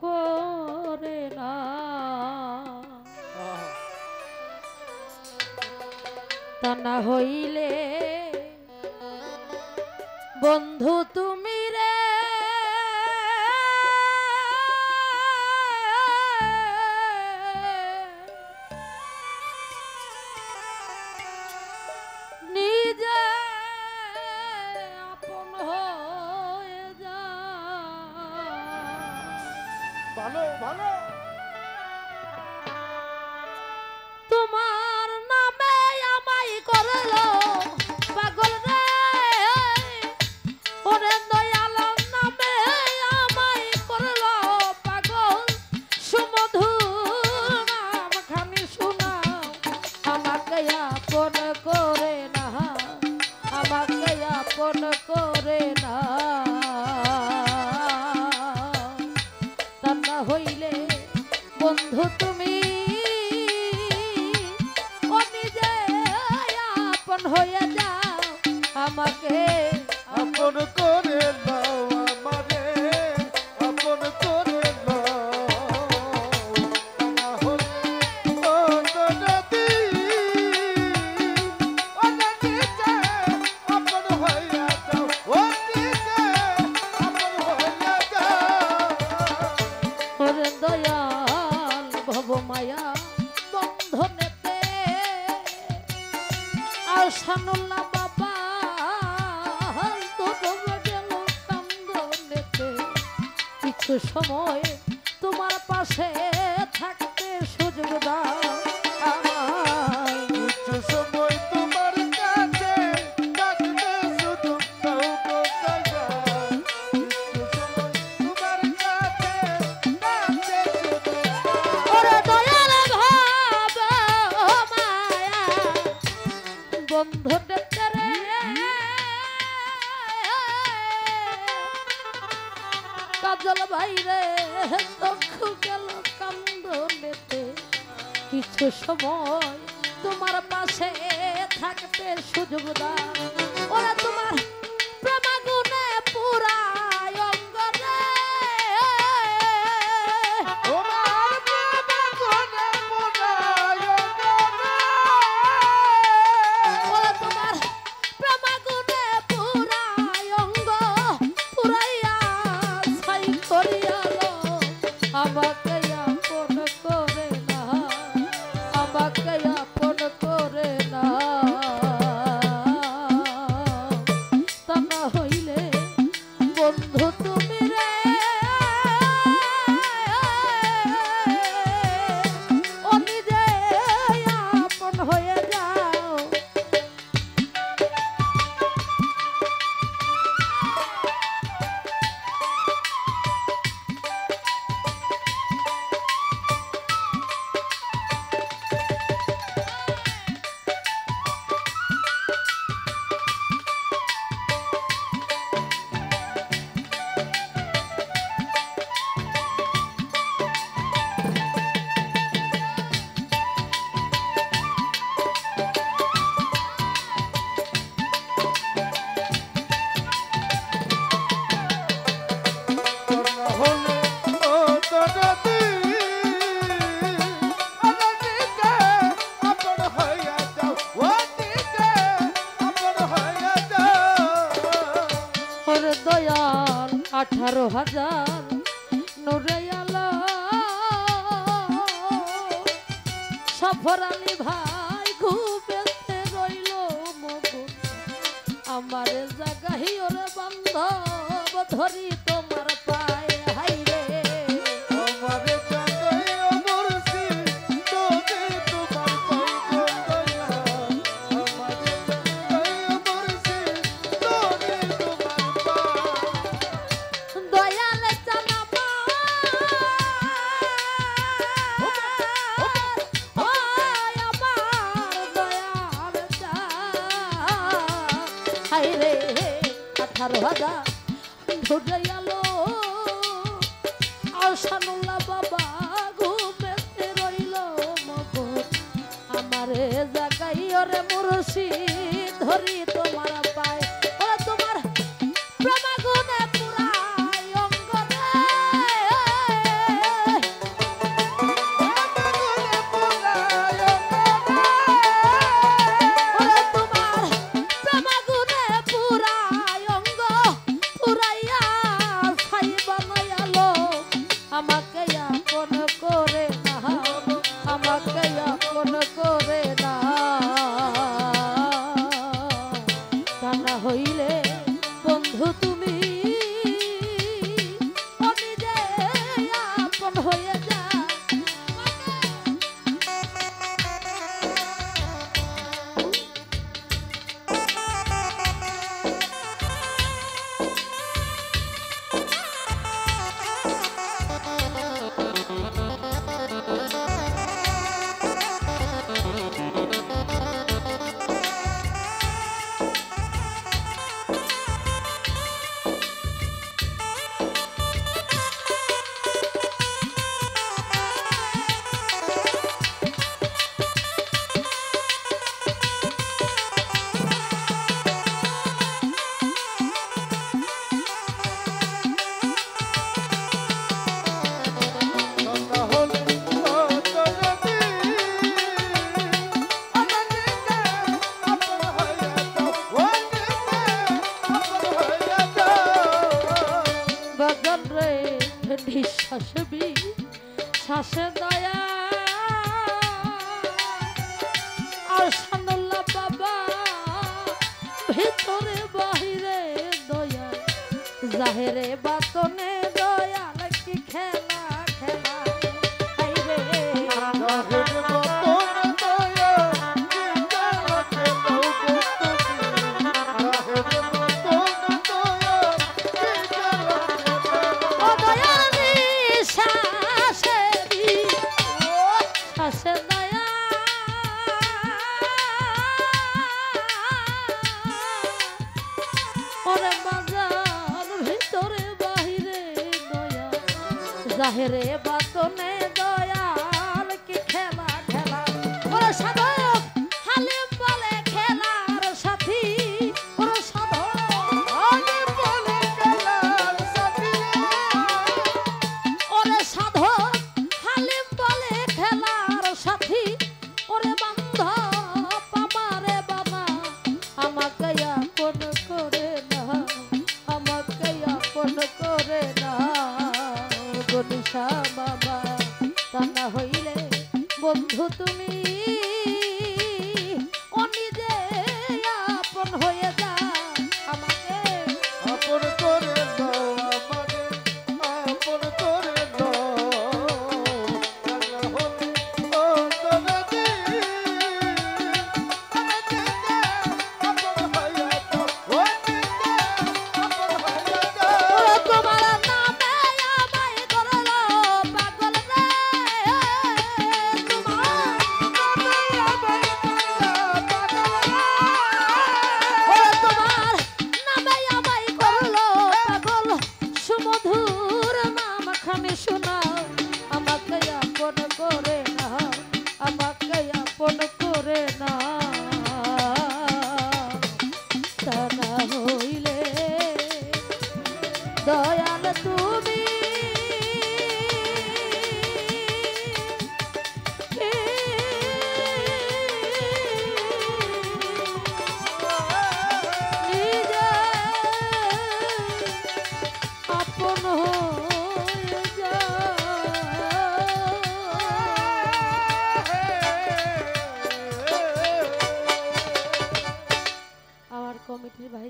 করে না। তা না হইলে বন্ধু তুমি রে নিজে আপন হয়ে যা। ভালো ভালো তোমার নামে আমায় করলো পাগল রে, ওরে দয়াল নামে আমায় করলো পাগল। সুমধুর নাম খানি শোনাও, আমাকে আপন করে না, আমাকে আপন করে না। তা না হইলে বন্ধু তুমি হয়ে যাও, আমাকে আপন করে নাও, আমারে আপন করে নাও। না হলে ও নদী ও নদীতে আপন হইয়া যাও, ও নদীতে আপন হইয়া যাও। ওরে দয়াল ভব মায়া বন্ধনেতে আশানুল্লাহ বাবা দূর গেল কান্দনেতে। কিছু সময় তোমার পাশে থাকতে সুযোগ দাও আমায়। কিছু সময় তোমার কাছে থাকতে সুযোগ দাও গো দয়াল। কিছু সময় তোমার কাছে থাকতে সুযোগ দাও। ওরে দয়াল ভাব মায়া বন্ধনেতে রে কাজল ভাইরে চক্ষু গেল কান্দনেতে। কিছু সময় তোমার পাশে থাকতে সুযোগ দাও। ওরা তোমার প্রেমাগুনে পুরায় অঙ্গ রে, তোমার প্রেমাগুনে পুরায় অঙ্গ রে। ওরা তোমার প্রেমাগুনে পুরায় অঙ্গ পুরাইয়া ছাই করিয়ালো। আমাকে আপন করে না, আমাকে আপন করে না। তা না হইলে বন্ধু তুমি রে ও নিজে আপন হয়ে যাও। না হলে ও নদী ও নদীতে আপন হইয়া যাও, ও নদীতে আপন হইয়া যাও। ওরে দয়াল 18,000 নূরে আলো সফর আলী ভাই ঘুমেতে রইল মগুন। আমার জাগাহি ওরে বান্ধব ধরি তোমার পায়ে হাইরে। আমারে জাগাই অমরসি তোকে তোমার পাই গো দয়াল। আমারে জাগাই অমরসি তোকে তোমার পাই। দয়াল চালামা ওই আমার দয়াল চা হাইরে 18,000 ঢুকে গেল আশানুল্লাহ বাবা ঘুমেতে রইল মগন। আমারে জাগাই ওরে মুর্শিদ ধরি তোমার পায়। ওরে তোমার প্রেমাগুনে পুরায় অঙ্গ রে, আমাকে আপন করে না, আমাকে আপন করে না, তা না হইলে বন্ধু তুমি নিজে আপন হয়ে যা। শ্বাসে দয়া আর সানুল্লাহ বাবা ভিতরে বাহিরে দয়া, জাহেরে বাতনে দয়াল কি খেলা খেলা, আইরে জাহেরে বাতনে দয়াল কি খেলা খেলা, ওরে সাধক হালিম বলে খেলার সাথী, ওরে সাধক হালিম বলে খেলার সাথী, ওরে সাধক হালিম বলে খেলার সাথী, ওরে বান্ধব আমারে বাবা আমাকে আপন করে না, আমাকে আপন করে না গনিশা বাবা, তা না হইলে বন্ধু তুমি নিজে আপন হয়ে যা, আমাকে আপন করে দাও, আমাকে আপন করে দাও, ও তনদি আপন হইয়া যাও, ও আপন হইয়া যাও, তোমার নামে আমায় করলো পাগল রে, তোমার নামে আমায় করলো পাগল রে, তোমার নামে আমায় করলো পাগল, সুমধুর নাম খানে শোনাও, আমাকে আপন করে না, আমাকে আপন করে না, তা না হইলে দয়াল তুমি নিজে আপন হয়ে যা। আমার কমিটির ভাই